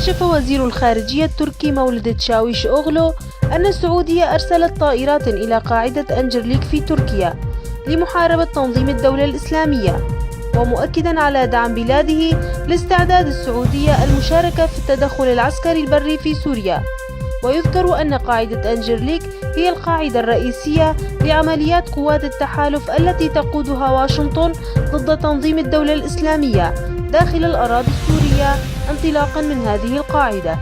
كشف وزير الخارجية التركي مولد تشاويش أوغلو أن السعودية أرسلت طائرات إلى قاعدة أنجرليك في تركيا لمحاربة تنظيم الدولة الإسلامية، ومؤكدا على دعم بلاده لاستعداد السعودية المشاركة في التدخل العسكري البري في سوريا. ويذكر أن قاعدة أنجرليك هي القاعدة الرئيسية لعمليات قوات التحالف التي تقودها واشنطن ضد تنظيم الدولة الإسلامية داخل الأراضي السورية انطلاقا من هذه القاعدة.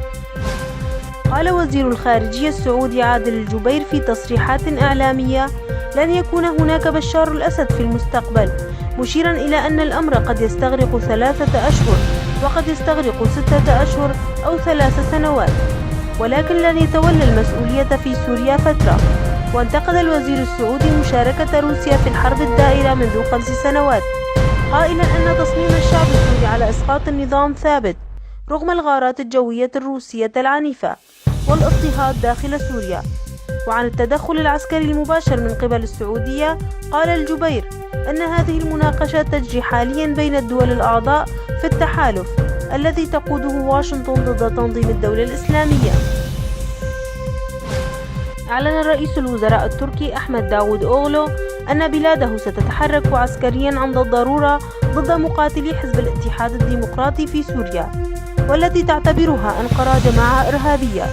قال وزير الخارجية السعودي عادل الجبير في تصريحات إعلامية: لن يكون هناك بشار الأسد في المستقبل، مشيرا إلى أن الأمر قد يستغرق 3 أشهر وقد يستغرق 6 أشهر أو 3 سنوات، ولكن لن يتولى المسؤولية في سوريا فترة. وانتقد الوزير السعودي مشاركة روسيا في الحرب الدائرة منذ 5 سنوات، قائلا أن تصميم الشعب السوري على إسقاط النظام ثابت رغم الغارات الجوية الروسية العنيفة والاضطهاد داخل سوريا. وعن التدخل العسكري المباشر من قبل السعودية، قال الجبير أن هذه المناقشات تجري حاليا بين الدول الأعضاء في التحالف الذي تقوده واشنطن ضد تنظيم الدولة الإسلامية. أعلن رئيس الوزراء التركي أحمد داوود أوغلو أن بلاده ستتحرك عسكريا عند الضرورة ضد مقاتلي حزب الاتحاد الديمقراطي في سوريا، والتي تعتبرها أنقرة جماعة إرهابية.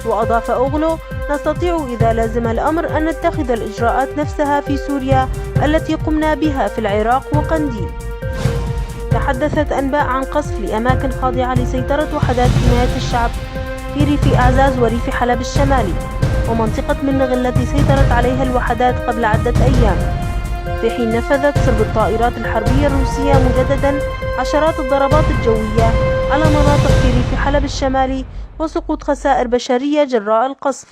وأضاف أوغلو: نستطيع إذا لازم الأمر أن نتخذ الإجراءات نفسها في سوريا التي قمنا بها في العراق وقنديل. تحدثت أنباء عن قصف لأماكن خاضعة لسيطرة وحدات حماية الشعب في ريف أعزاز وريف حلب الشمالي ومنطقة منغ التي سيطرت عليها الوحدات قبل عدة أيام، في حين نفذت صلب الطائرات الحربية الروسية مجددا عشرات الضربات الجوية على مناطق في ريف حلب الشمالي وسقوط خسائر بشرية جراء القصف.